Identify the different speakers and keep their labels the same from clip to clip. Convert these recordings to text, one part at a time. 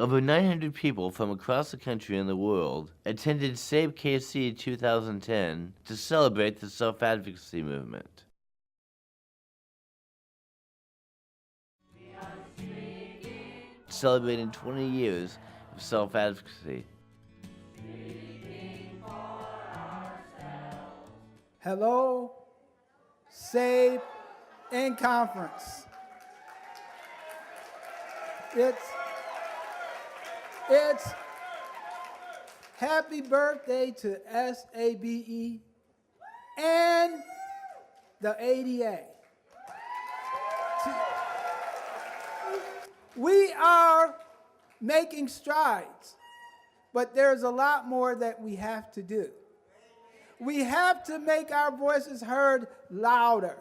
Speaker 1: Over 900 people from across the country and the world attended Sabe Kc 2010 to celebrate the self-advocacy movement. Celebrating 20 years of self-advocacy.
Speaker 2: Hello, Sabe in conference. It's happy birthday to SABE and the ADA. We are making strides, but there's a lot more that we have to do. We have to make our voices heard louder.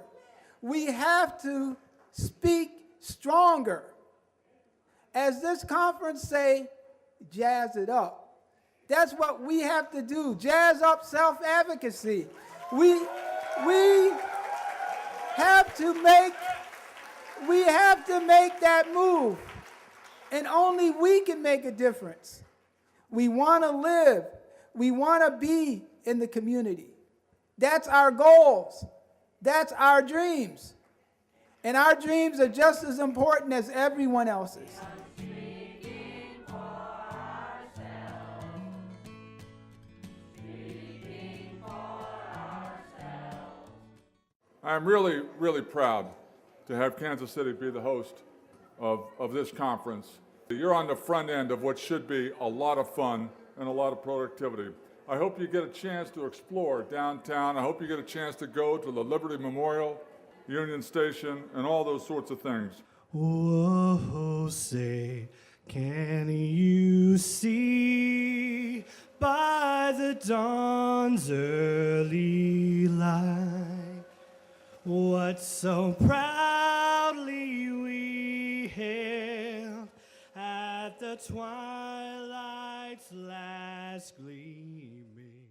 Speaker 2: We have to speak stronger. As this conference say, jazz it up. That's what we have to do, jazz up self-advocacy. We have to make that move, and only we can make a difference. We want to live, we want to be in the community. That's our goals, that's our dreams. And our dreams are just as important as everyone else's.
Speaker 3: I'm really, really proud to have Kansas City be the host of this conference. You're on the front end of what should be a lot of fun and a lot of productivity. I hope you get a chance to explore downtown. I hope you get a chance to go to the Liberty Memorial, Union Station, and all those sorts of things.
Speaker 4: Whoa, say, can you see by the dawn's early light what so proudly we hailed at the twilight's last gleaming?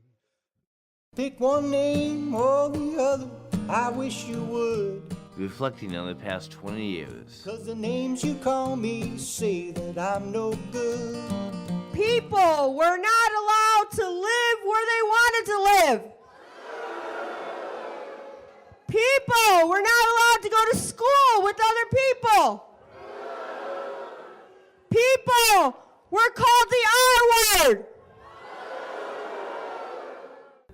Speaker 5: Pick one name or the other, I wish you would.
Speaker 1: Reflecting on the past 20 years.
Speaker 5: 'Cause the names you call me say that I'm no good.
Speaker 6: People were not allowed to live where they wanted to live. People were not allowed to go to school with other people. People were called the R word.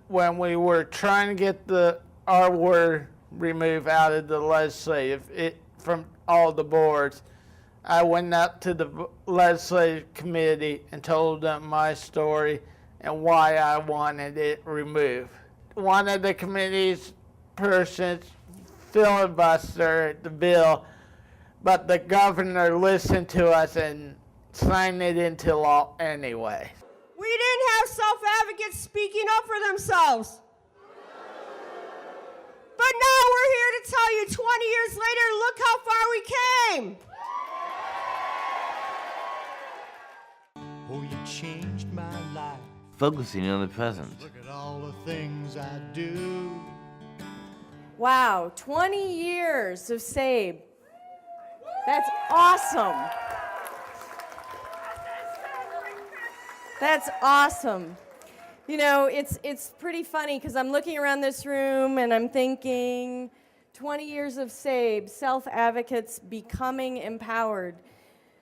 Speaker 7: When we were trying to get the R word removed out of the legislative, from all the boards, I went up to the legislative committee and told them my story and why I wanted it removed. One of the committee's persons filibustered the bill, but the governor listened to us and signed it into law anyway.
Speaker 6: We didn't have self-advocates speaking up for themselves. But now we're here to tell you 20 years later, look how far we came.
Speaker 5: Oh, you changed my life.
Speaker 1: Focusing on the present.
Speaker 5: Look at all the things I do.
Speaker 6: Wow, 20 years of SABE. That's awesome. That's awesome. You know, it's pretty funny because I'm looking around this room and I'm thinking 20 years of SABE, self-advocates becoming empowered.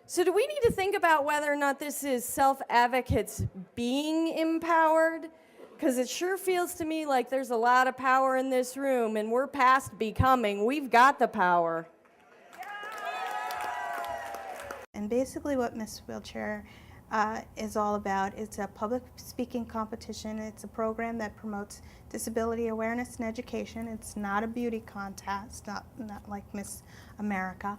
Speaker 6: So do we need to think about whether or not this is self-advocates being empowered? Because it sure feels to me like there's a lot of power in this room and we're past becoming. We've got the power.
Speaker 8: And basically what Miss Wheelchair is all about, it's a public speaking competition. It's a program that promotes disability awareness and education. It's not a beauty contest, not like Miss America.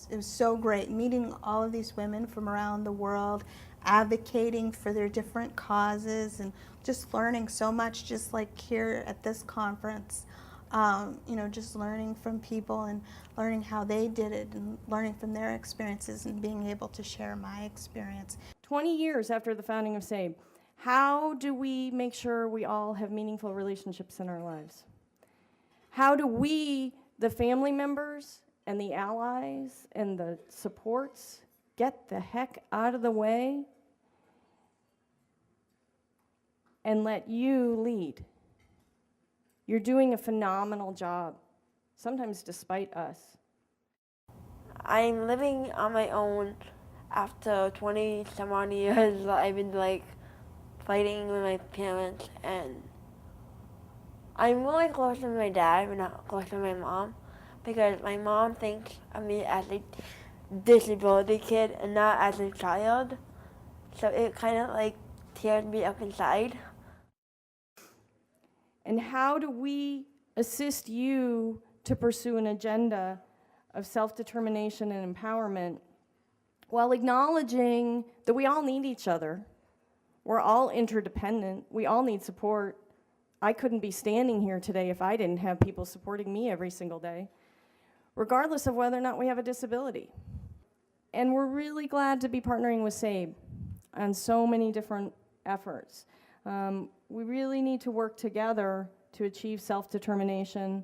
Speaker 8: It was so great meeting all of these women from around the world, advocating for their different causes, and just learning so much, just like here at this conference. You know, just learning from people and learning how they did it and learning from their experiences and being able to share my experience.
Speaker 6: 20 years after the founding of SABE, how do we make sure we all have meaningful relationships in our lives? How do we, the family members and the allies and the supports get the heck out of the way and let you lead. You're doing a phenomenal job, sometimes despite us.
Speaker 9: I'm living on my own after 20 some odd years that I've been fighting with my parents, and I'm really close to my dad but not close to my mom because my mom thinks of me as a disability kid and not as a child, so it kind of tears me up inside.
Speaker 6: And how do we assist you to pursue an agenda of self-determination and empowerment while acknowledging that we all need each other? We're all interdependent. We all need support. I couldn't be standing here today if I didn't have people supporting me every single day, regardless of whether or not we have a disability. And we're really glad to be partnering with SABE on so many different efforts. We really need to work together to achieve self-determination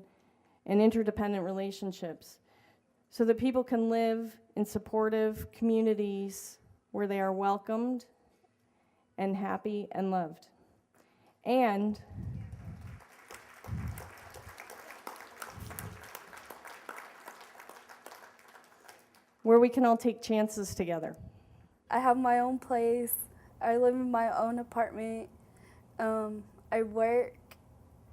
Speaker 6: and interdependent relationships so that people can live in supportive communities where they are welcomed and happy and loved. And where we can all take chances together.
Speaker 10: I have my own place. I live in my own apartment. I work.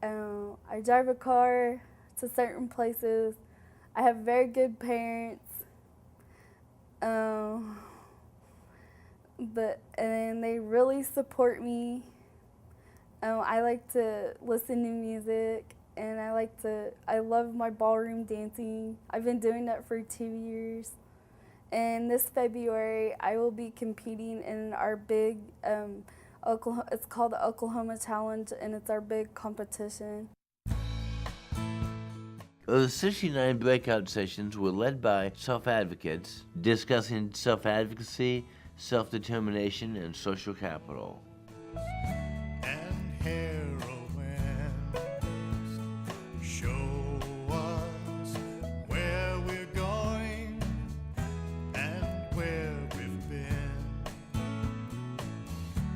Speaker 10: I drive a car to certain places. I have very good parents. And they really support me. I like to listen to music, and I love my ballroom dancing. I've been doing that for 2 years. And this February, I will be competing in our big, it's called the Oklahoma Challenge, and it's our big competition.
Speaker 1: The 69 breakout sessions were led by self-advocates discussing self-advocacy, self-determination, and social capital.
Speaker 4: And heroines show us where we're going and where we've been.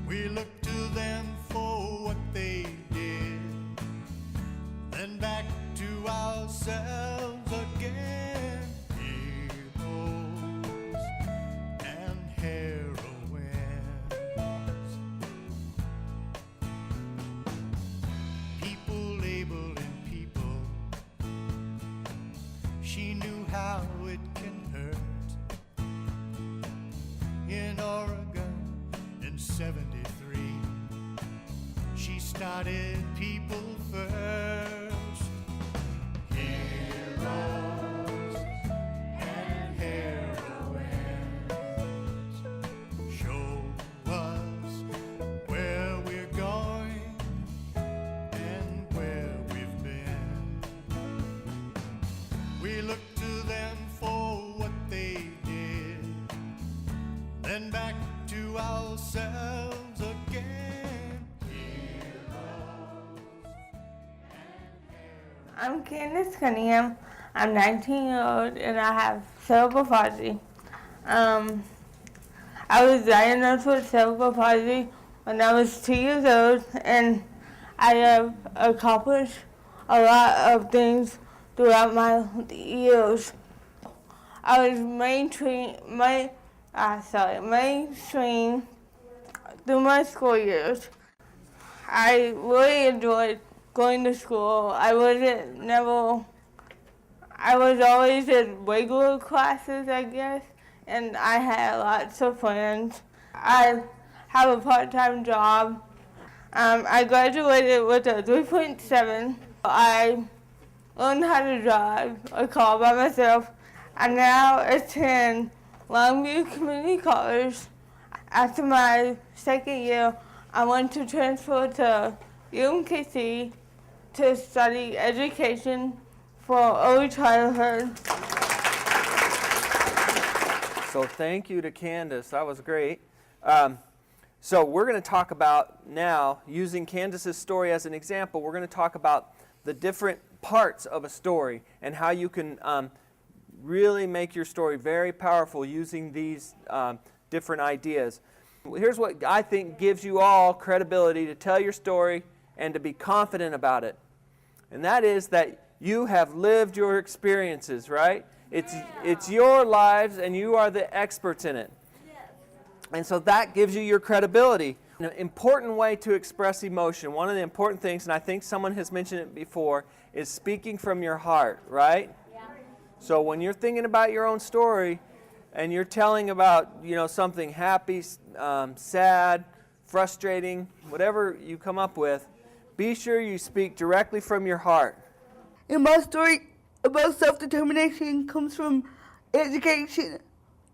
Speaker 4: We look to them for what they did, then back to ourselves again. Heroes and heroines, people labeling people. She knew how it can hurt. In Oregon in '73, she started People First. Heroes and heroines show us where we're going and where we've been. We look to them for what they did, then back to ourselves again.
Speaker 11: I'm Candace Cunningham. I'm 19 years old and I have cerebral palsy. I was diagnosed with cerebral palsy when I was 2 years old, and I have accomplished a lot of things throughout my years. I was mainstream through my school years. I really enjoyed going to school. I was always in regular classes, I guess, and I had lots of friends. I have a part-time job. I graduated with a 3.7. I learned how to drive a car by myself. I now attend Longview Community College. After my second year, I want to transfer to Kc to study education for early childhood.
Speaker 12: So thank you to Candace, that was great. So we're going to talk about now, using Candace's story as an example, we're going to talk about the different parts of a story and how you can really make your story very powerful using these different ideas. Here's what I think gives you all credibility to tell your story and to be confident about it. And that is that you have lived your experiences, right? It's your lives and you are the experts in it. And so that gives you your credibility. An important way to express emotion, one of the important things, and I think someone has mentioned it before, is speaking from your heart, right? Yeah. So when you're thinking about your own story and you're telling about, something happy, sad, frustrating, whatever you come up with, be sure you speak directly from your heart.
Speaker 13: And my story about self-determination comes from education.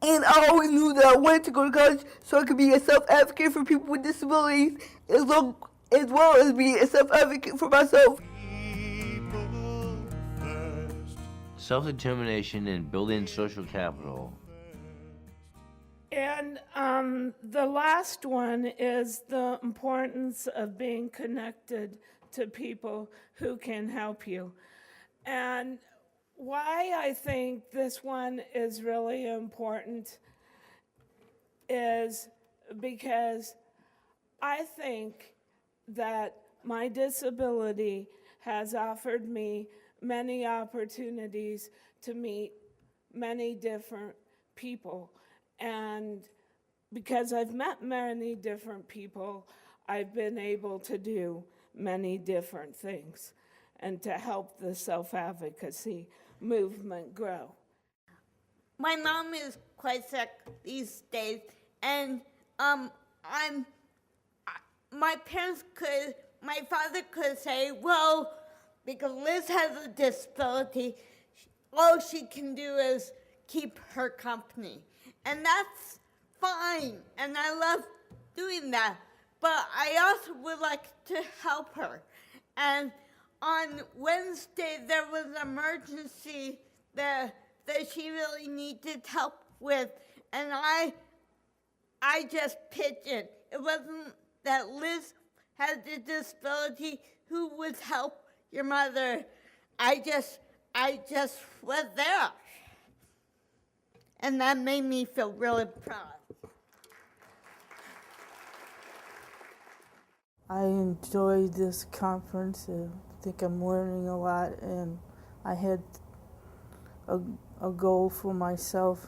Speaker 13: And I always knew that I wanted to go to college so I could be a self-advocate for people with disabilities as well as be a self-advocate for myself.
Speaker 1: Self-determination and building social capital.
Speaker 14: And the last one is the importance of being connected to people who can help you. And why I think this one is really important is because I think that my disability has offered me many opportunities to meet many different people. And because I've met many different people, I've been able to do many different things and to help the self-advocacy movement grow.
Speaker 15: My mom is quite sick these days, and my father could say, well, because Liz has a disability, all she can do is keep her company. And that's fine, and I love doing that. But I also would like to help her. And on Wednesday, there was an emergency that she really needed help with, and I just pitched in. It wasn't that Liz had a disability, who would help your mother. I just was there. And that made me feel really proud.
Speaker 16: I enjoyed this conference. I think I'm learning a lot, and I had a goal for myself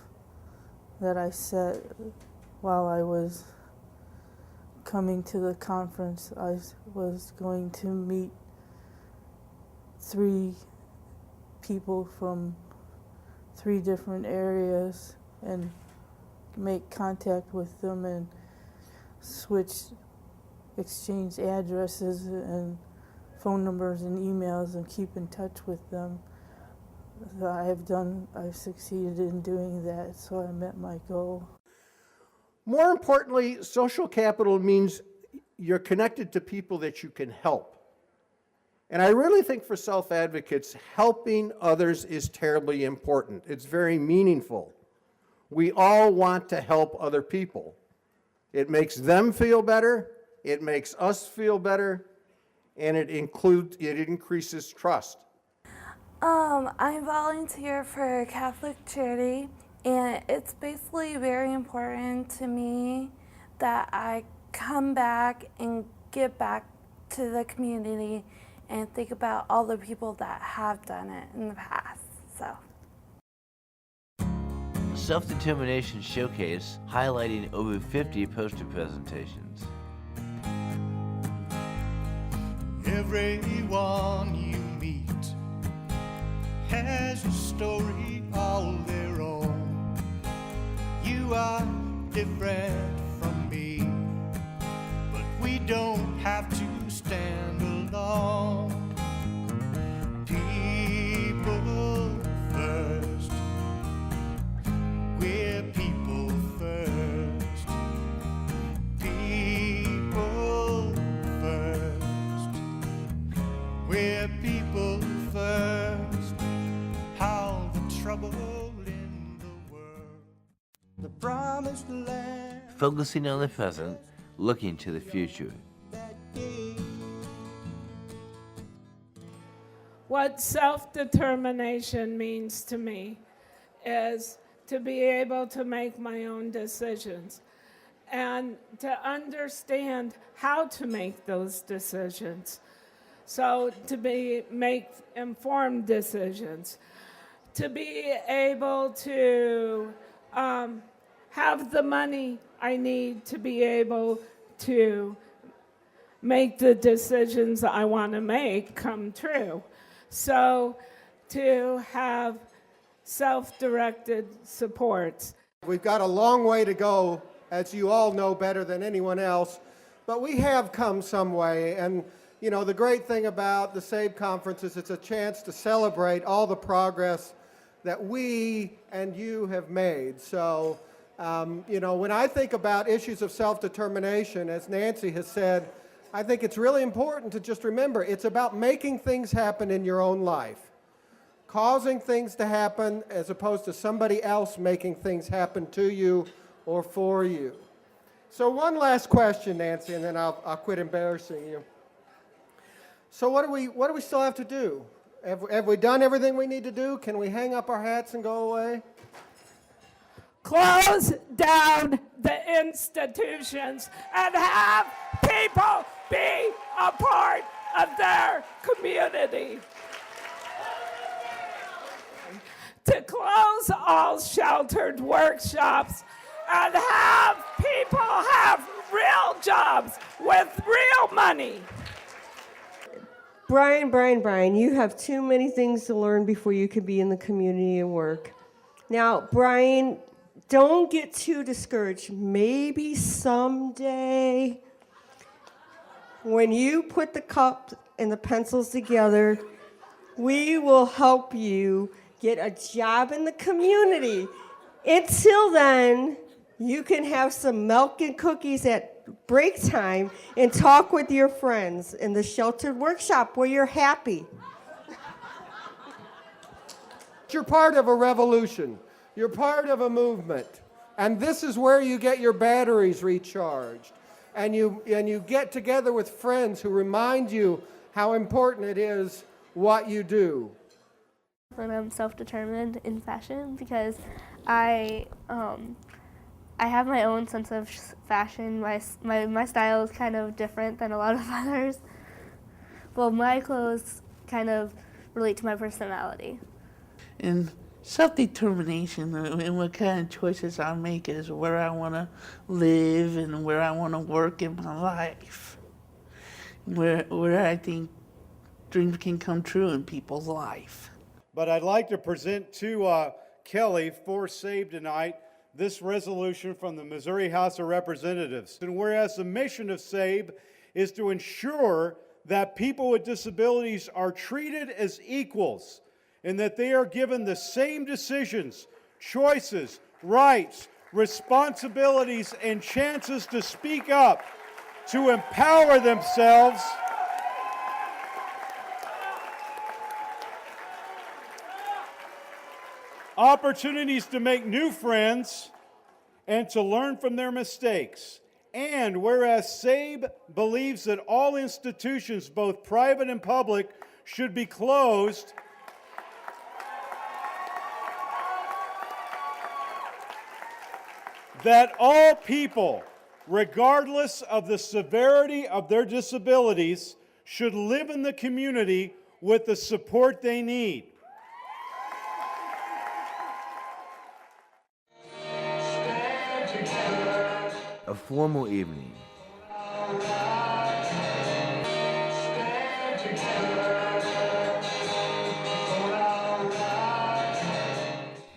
Speaker 16: that I set while I was coming to the conference. I was going to meet 3 people from 3 different areas and make contact with them and exchange addresses and phone numbers and emails and keep in touch with them. I've succeeded in doing that, so I met my goal.
Speaker 17: More importantly, social capital means you're connected to people that you can help. And I really think for self-advocates, helping others is terribly important. It's very meaningful. We all want to help other people. It makes them feel better, it makes us feel better, and it increases trust.
Speaker 10: I volunteer for a Catholic charity, and it's basically very important to me that I come back and give back to the community and think about all the people that have done it in the past. So.
Speaker 1: Self-Determination Showcase, highlighting over 50 poster presentations.
Speaker 4: Everyone you meet has a story all their own. You are different from me, but we don't have to stand alone. People first, we're people first. People first, we're people first. How the trouble in the world, the promised land.
Speaker 1: Focusing on the present, looking to the future.
Speaker 14: What self-determination means to me is to be able to make my own decisions and to understand how to make those decisions. So to make informed decisions, to be able to have the money I need to be able to make the decisions I want to make come true. So to have self-directed supports.
Speaker 17: We've got a long way to go, as you all know better than anyone else, but we have come some way. And you know, the great thing about the SABE conference is it's a chance to celebrate all the progress that we and you have made. So, you know, when I think about issues of self-determination, as Nancy has said, I think it's really important to just remember it's about making things happen in your own life, causing things to happen as opposed to somebody else making things happen to you or for you. So one last question, Nancy, and then I'll quit embarrassing you. So what do we still have to do? Have we done everything we need to do? Can we hang up our hats and go away?
Speaker 14: Close down the institutions and have people be a part of their community. To close all sheltered workshops and have people have real jobs with real money.
Speaker 18: Brian, you have too many things to learn before you could be in the community and work. Now, Brian, don't get too discouraged. Maybe someday, when you put the cups and the pencils together, we will help you get a job in the community. Until then, you can have some milk and cookies at break time and talk with your friends in the sheltered workshop where you're happy.
Speaker 17: You're part of a revolution. You're part of a movement. And this is where you get your batteries recharged. And you get together with friends who remind you how important it is what you do.
Speaker 19: And I'm self-determined in fashion because I have my own sense of fashion. My style is kind of different than a lot of others. Well, my clothes kind of relate to my personality.
Speaker 20: And self-determination and what kind of choices I make is where I want to live and where I want to work in my life. Where I think dreams can come true in people's life.
Speaker 21: But I'd like to present to Kelly for SABE tonight this resolution from the Missouri House of Representatives. And whereas the mission of SABE is to ensure that people with disabilities are treated as equals and that they are given the same decisions, choices, rights, responsibilities, and chances to speak up, to empower themselves, opportunities to make new friends, and to learn from their mistakes. And whereas SABE believes that all institutions, both private and public, should be closed, that all people, regardless of the severity of their disabilities, should live in the community with the support they need.
Speaker 1: A formal evening.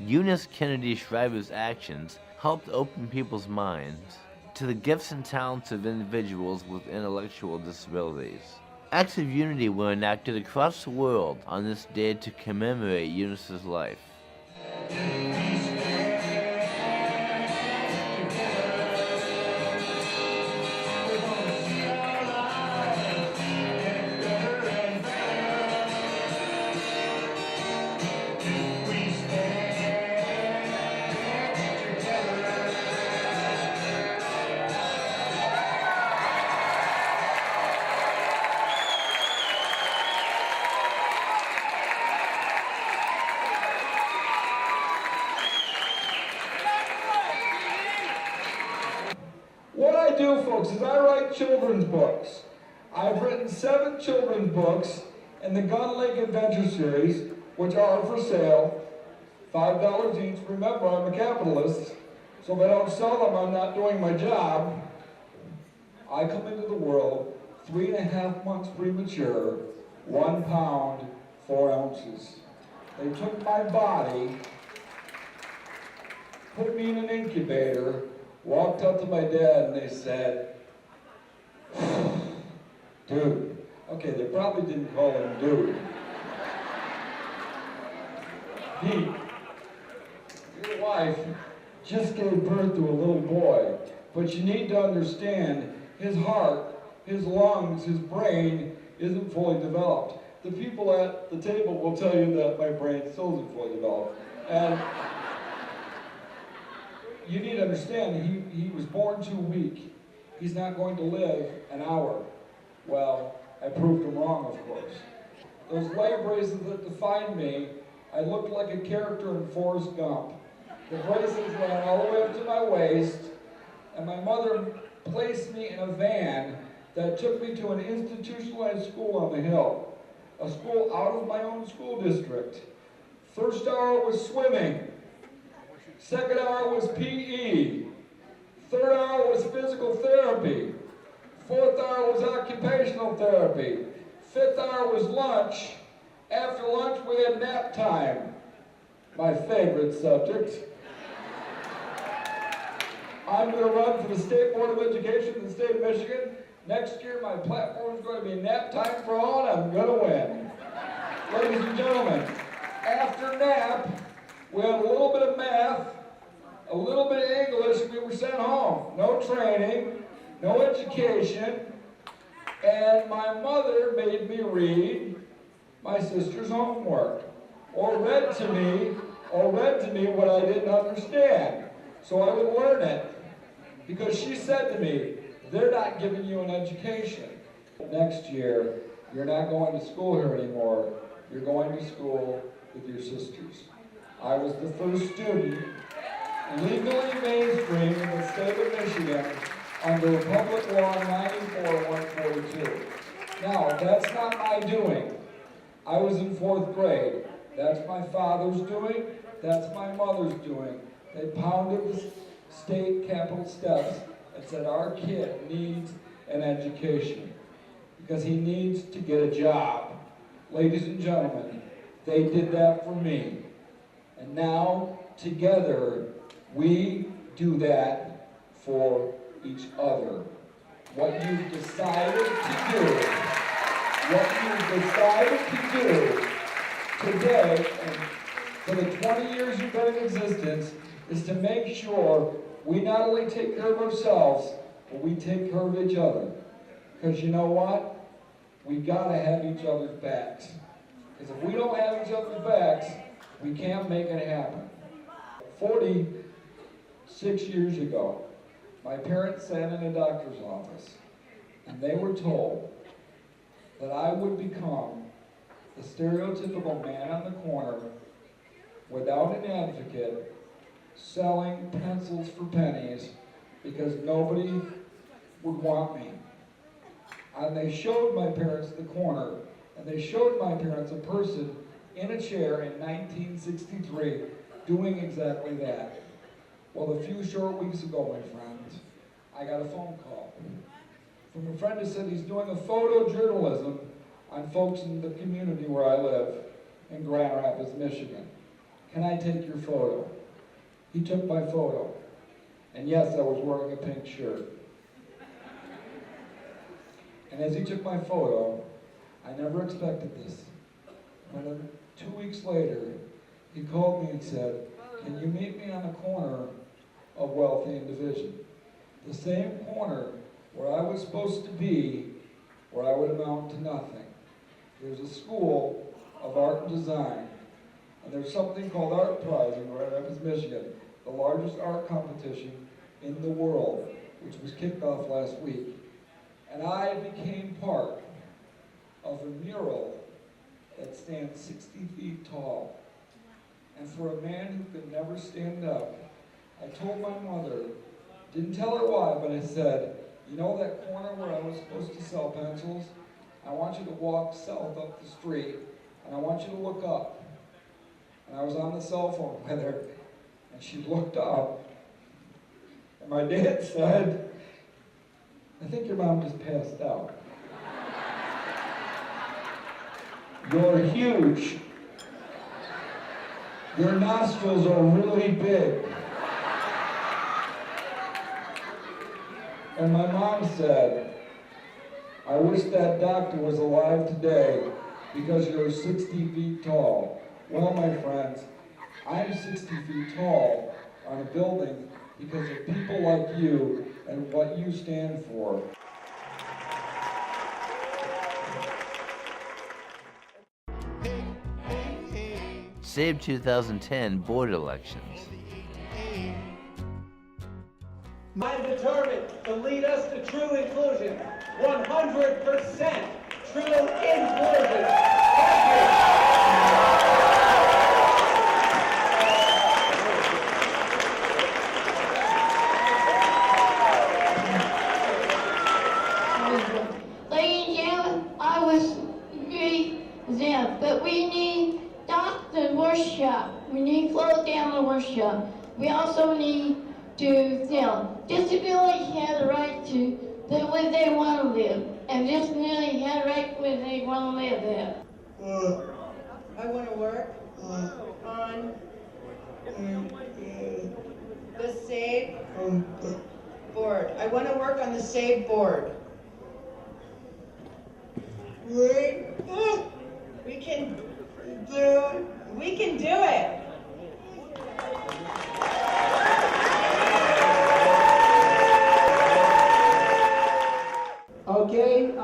Speaker 1: Eunice Kennedy Shriver's actions helped open people's minds to the gifts and talents of individuals with intellectual disabilities. Acts of unity were enacted across the world on this day to commemorate Eunice's life.
Speaker 2: I do, folks, is I write children's books. I've written 7 children's books in the Gun Lake Adventure series, which are for sale, $5 each. Remember, I'm a capitalist, so if I don't sell them, I'm not doing my job. I come into the world 3.5 months premature, 1 pound, 4 ounces. They took my body, put me in an incubator, walked up to my dad and they said, dude. Okay, they probably didn't call him dude. Pete, your wife just gave birth to a little boy, but you need to understand his heart, his lungs, his brain isn't fully developed. The people at the table will tell you that my brain still isn't fully developed. And you need to understand, he was born too weak. He's not going to live an hour. Well, I proved him wrong, of course. Those leg braces that defined me, I looked like a character in Forrest Gump. The braces ran all the way up to my waist, and my mother placed me in a van that took me to an institutionalized school on the hill, a school out of my own school district. First hour was swimming. Second hour was PE. Third hour was physical therapy. Fourth hour was occupational therapy. Fifth hour was lunch. After lunch, we had nap time. My favorite subject. I'm going to run for the State Board of Education in the state of Michigan. Next year, my platform is going to be nap time for all, and I'm going to win. Ladies and gentlemen, after nap, we had a little bit of math, a little bit of English, and we were sent home. No training, no education, and my mother made me read my sister's homework, or read to me what I didn't understand, so I would learn it, because she said to me, they're not giving you an education. Next year, you're not going to school here anymore, you're going to school with your sisters. I was the first student legally mainstreamed in the state of Michigan under Public Law 94-142. Now, that's not my doing. I was in 4th grade. That's my father's doing. That's my mother's doing. They pounded the state capitol steps and said, our kid needs an education because he needs to get a job. Ladies and gentlemen, they did that for me. And now, together, we do that for each other. What you've decided to do today, and for the 20 years you've been in existence, is to make sure we not only take care of ourselves, but we take care of each other. Because you know what? We gotta have each other's backs. Because if we don't have each other's backs, we can't make it happen. 46 years ago, my parents sat in a doctor's office, and they were told that I would become the stereotypical man on the corner without an advocate, selling pencils for pennies because nobody would want me. And they showed my parents the corner, and they showed my parents a person in a chair in 1963 doing exactly that. Well, a few short weeks ago, my friends, I got a phone call from a friend who said he's doing a photojournalism on folks in the community where I live in Grand Rapids, Michigan. Can I take your photo? He took my photo. And yes, I was wearing a pink shirt. And as he took my photo, I never expected this. But 2 weeks later, he called me and said, can you meet me on the corner of Wealthy and Division? The same corner where I was supposed to be, where I would amount to nothing. There's a school of art and design, and there's something called Art Prize in Grand Rapids, Michigan, the largest art competition in the world, which was kicked off last week. And I became part of a mural that stands 60 feet tall. And for a man who could never stand up, I told my mother, Didn't tell her why, but I said, you know that corner where I was supposed to sell pencils? I want you to walk south up the street, and I want you to look up. And I was on the cell phone with her, and she looked up, and my dad said, I think your mom just passed out. You're huge. Your nostrils are really big. And my mom said, I wish that doctor was alive today because you're 60 feet tall. Well, my friends, I'm 60 feet tall on a building because of people like you and what you stand for.
Speaker 1: Sabe 2010 board elections.
Speaker 3: I'm determined to lead us to true inclusion. 100% true inclusion.
Speaker 22: Ladies and gentlemen, I was agree with them, but we need doctor workshop. We need close down the workshop. We also need to them. Disabilities have the right to live where they want to live, and disabilities have the right where they want to live there.
Speaker 23: I want to work on the SAVE board. I want to work on the SAVE board. We can do it.
Speaker 3: Okay,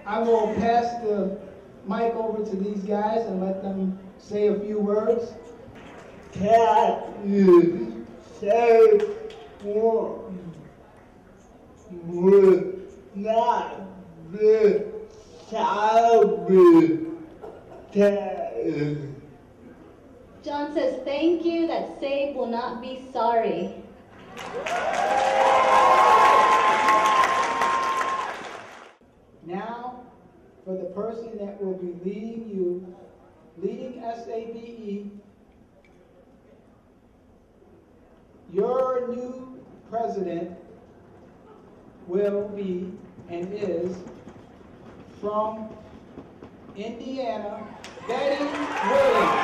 Speaker 3: I will pass the mic over to these guys and let them say a few words.
Speaker 24: Say would not be sorry.
Speaker 25: John says, thank you that SAVE will not be sorry.
Speaker 3: Now, for the person that will be leading SABE, your new president will be and is from Indiana, Betty Williams.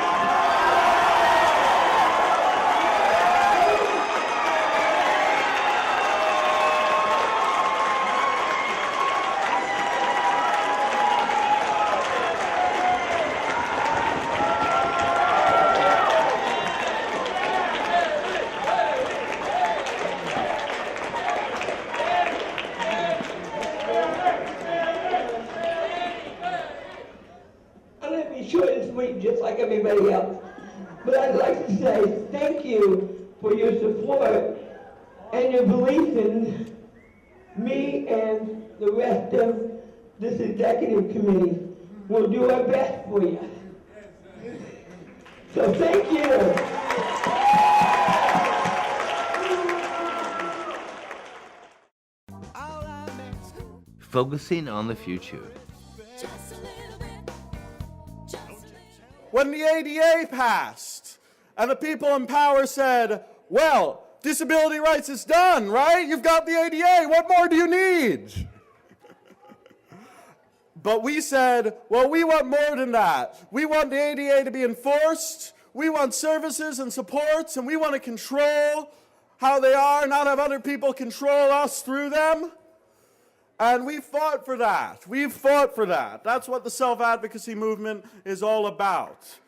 Speaker 26: Just like everybody else. But I'd like to say thank you for your support and your belief in me and the rest of this executive committee. We'll do our best for you. So thank you.
Speaker 1: Focusing on the future.
Speaker 21: When the ADA passed, and the people in power said, well, disability rights is done, right? You've got the ADA, what more do you need? But we said, well, we want more than that. We want the ADA to be enforced, we want services and supports, and we want to control how they are, not have other people control us through them. And we fought for that. We've fought for that. That's what the self-advocacy movement is all about.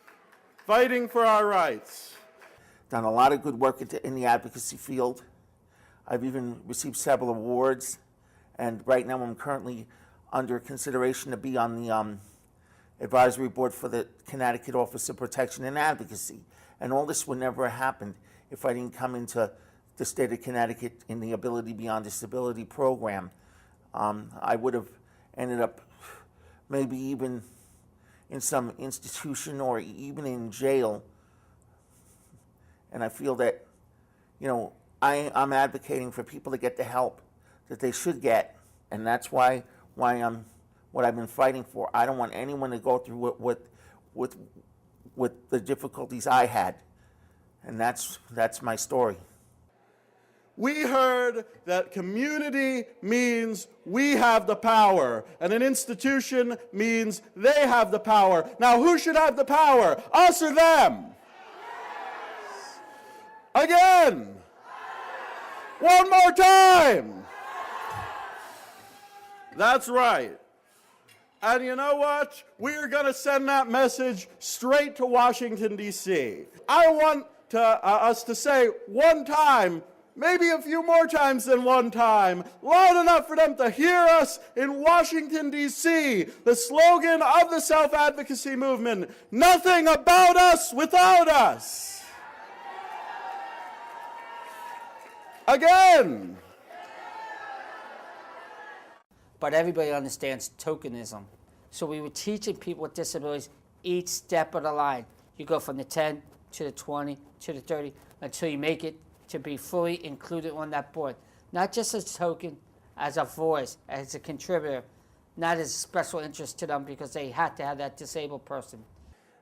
Speaker 21: Fighting for our rights.
Speaker 27: Done a lot of good work in the advocacy field. I've even received several awards. And right now I'm currently under consideration to be on the advisory board for the Connecticut Office of Protection and Advocacy. And all this would never have happened if I didn't come into the state of Connecticut in the Ability Beyond Disability program. I would have ended up maybe even in some institution or even in jail. And I feel that, you know, I'm advocating for people to get the help that they should get, and that's why I'm what I've been fighting for. I don't want anyone to go through with the difficulties I had, and that's my story.
Speaker 5: We heard that community means we have the power, and an institution means they have the power. Now, who should have the power, us or them? Again. One more time. That's right. And you know what? We're going to send that message straight to Washington, D.C. I want us to say one time, maybe a few more times than one time, loud enough for them to hear us in Washington, D.C. The slogan of the self-advocacy movement, nothing about us without us. Again.
Speaker 6: But everybody understands tokenism. So we were teaching people with disabilities each step of the line. You go from the 10 to the 20 to the 30 until you make it to be fully included on that board. Not just as a token, as a voice, as a contributor, not as a special interest to them because they had to have that disabled person.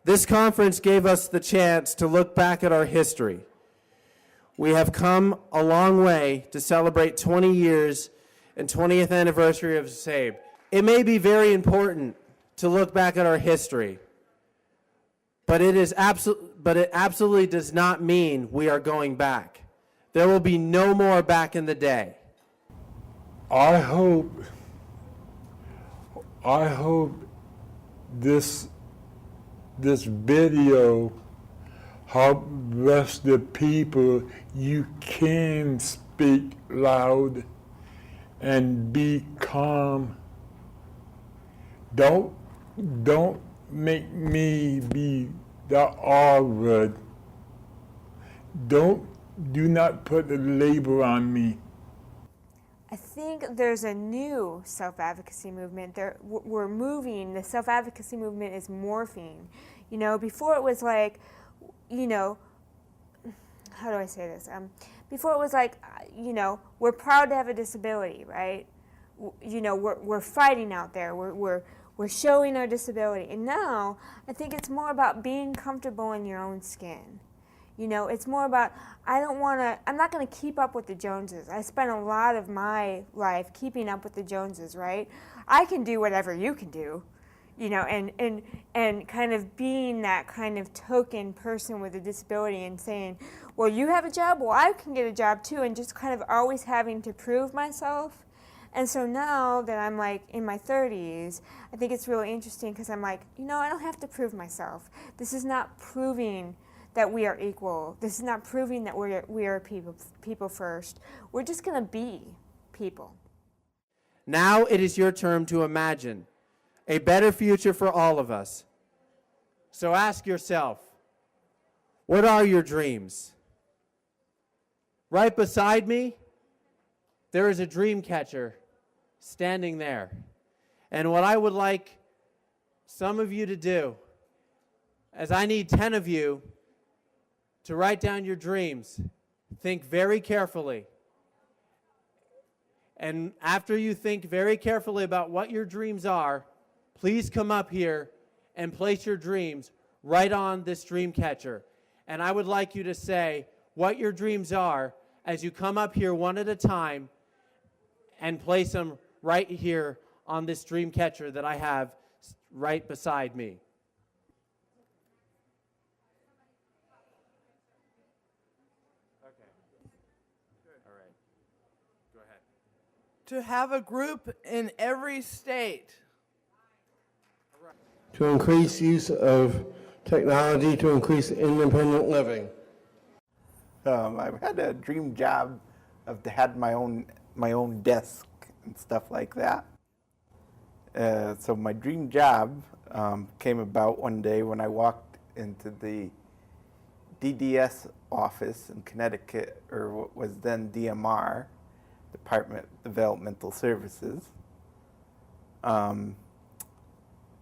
Speaker 7: This conference gave us the chance to look back at our history. We have come a long way to celebrate 20 years and 20th anniversary of SABE. It may be very important to look back at our history, but it absolutely does not mean we are going back. There will be no more back in the day.
Speaker 8: I hope this video help rest the people. You can speak loud and be calm. Don't make me be the R-word. Do not put the label on me.
Speaker 9: I think there's a new self-advocacy movement. We're moving. The self-advocacy movement is morphing. You know, before it was like, you know, how do I say this? Before it was like, you know, we're proud to have a disability, right? You know, we're fighting out there. We're showing our disability. And now I think it's more about being comfortable in your own skin. You know, it's more about, I'm not going to keep up with the Joneses. I spent a lot of my life keeping up with the Joneses, right? I can do whatever you can do, you know, and kind of being that kind of token person with a disability and saying, well, you have a job, well, I can get a job too, and just kind of always having to prove myself. And so now that I'm like in my 30s, I think it's really interesting because I'm like, you know, I don't have to prove myself. This is not proving that we are equal. This is not proving that we are people first. We're just going to be people.
Speaker 7: Now it is your turn to imagine a better future for all of us. So ask yourself, what are your dreams? Right beside me, there is a dream catcher standing there. And what I would like some of you to do, as I need 10 of you to write down your dreams, think very carefully. And after you think very carefully about what your dreams are, please come up here and place your dreams right on this dream catcher. And I would like you to say what your dreams are as you come up here one at a time and place them right here on this dream catcher that I have right beside me.
Speaker 11: To have a group in every state.
Speaker 24: To increase use of technology to increase independent living.
Speaker 12: I've had a dream job of to have my own desk and stuff like that. So my dream job came about one day when I walked into the DDS office in Connecticut, or what was then DMR, Department of Developmental Services. And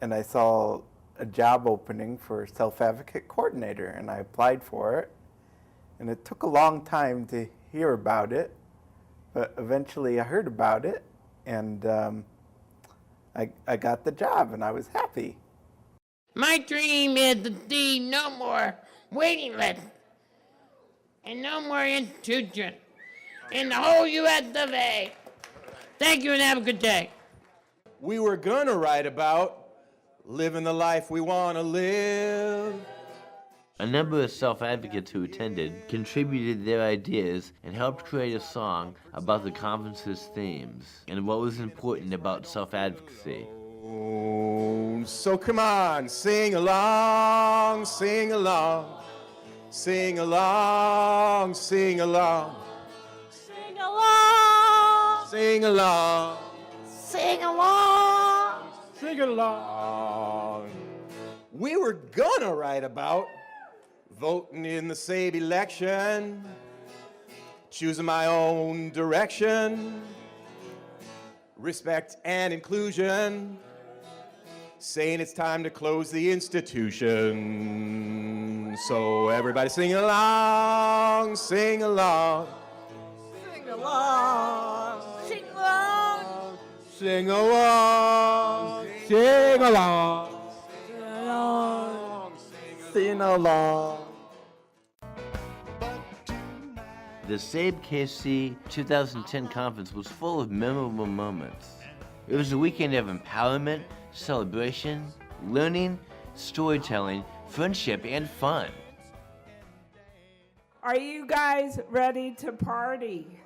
Speaker 12: I saw a job opening for self-advocate coordinator, and I applied for it. And it took a long time to hear about it, but eventually I heard about it, and I got the job, and I was happy.
Speaker 4: My dream is to see no more waiting lists and no more institutions in the whole U.S. of A. Thank you and have a good day.
Speaker 10: We were gonna write about living the life we want to live.
Speaker 1: A number of self-advocates who attended contributed their ideas and helped create a song about the conference's themes and what was important about self-advocacy.
Speaker 10: So come on, sing along, sing along, sing along, sing along,
Speaker 4: Sing along,
Speaker 10: sing along,
Speaker 4: sing along.
Speaker 10: sing along. We were gonna write about voting in the Sabe election, choosing my own direction, respect and inclusion, saying it's time to close the institution. So everybody sing along, sing along,
Speaker 4: Sing along, sing along,
Speaker 10: sing along, sing along,
Speaker 12: Sing along.
Speaker 1: The Sabe Kc 2010 conference was full of memorable moments. It was a weekend of empowerment, celebration, learning, storytelling, friendship, and fun.
Speaker 13: Are you guys ready to party?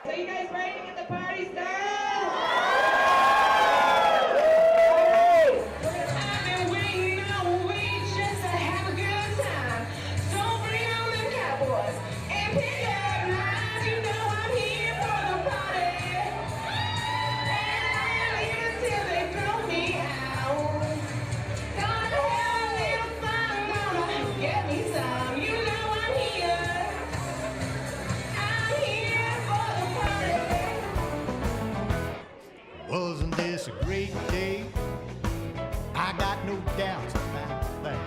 Speaker 22: So you guys ready to get the party started?
Speaker 14: Wasn't this a great day? I got no doubts about that.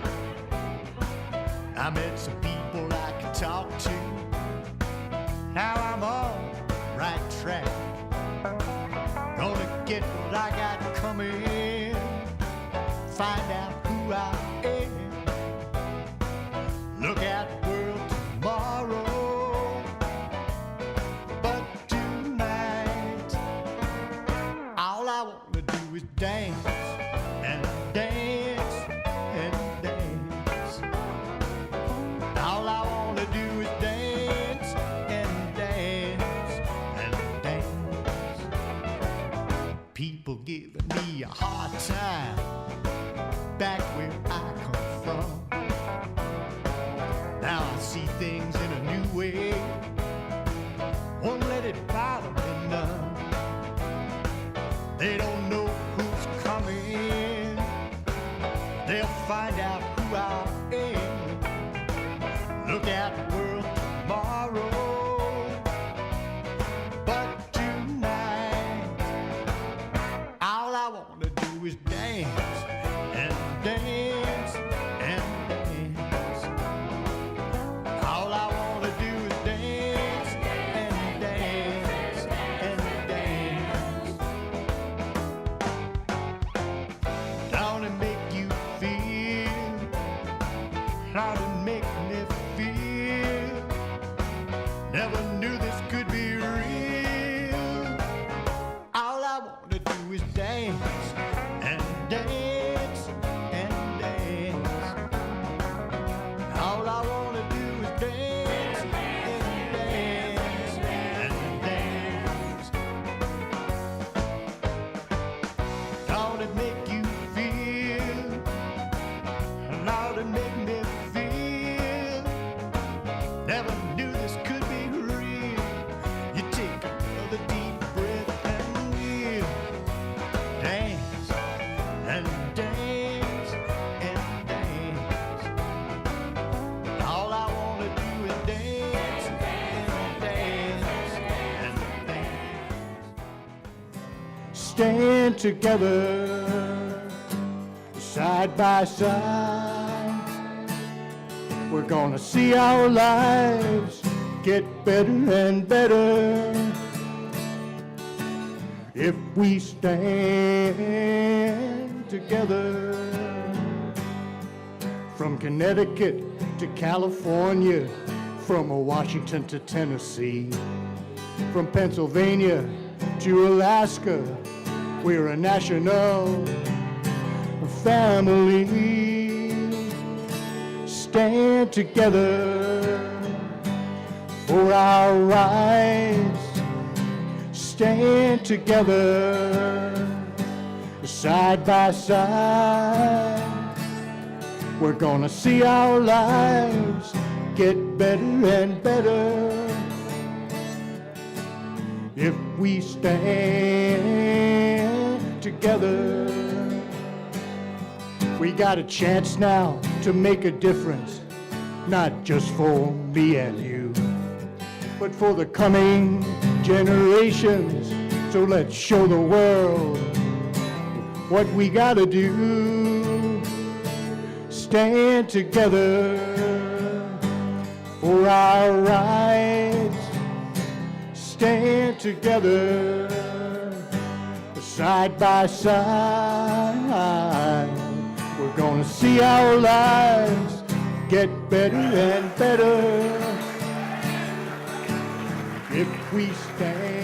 Speaker 14: I met some people I could talk to. Now I'm on the right track. Gonna get what I got coming. Find out who I am. Look at the world tomorrow. Dance and dance and dance. All I wanna do is dance and dance and dance. People giving me a hard time back where I come from. Now I see things in a new way. Won't let it bother me none. They don't know who's coming. They'll find out who I am. Look at the world tomorrow. But tonight, all I want to do is dance and dance and dance. All I want to do is dance and dance and dance. Don't it make you feel? How to make me feel? Never knew this could be real. All I want to do is dance and dance and dance. All I want to do is dance and dance and dance. Don't it make you feel? How to make me feel? Never knew this could be real. You take another deep breath and we'll dance and dance and dance. All I want to do is dance and dance and dance.
Speaker 24: Stand together, side by side. We're gonna see our lives
Speaker 21: get better and better. If we stand together. From Connecticut to California, from Washington to Tennessee, from Pennsylvania to Alaska, we're a national family. Stand together for our rights. Stand together, side by side. We're gonna see our lives get better and better if we stand together. We got a chance now to make a difference, not just for me and you, but for the coming generations. So let's show the world what we gotta do. Stand together for our rights. Stand together, side by side. We're gonna see our lives get better and better if we stand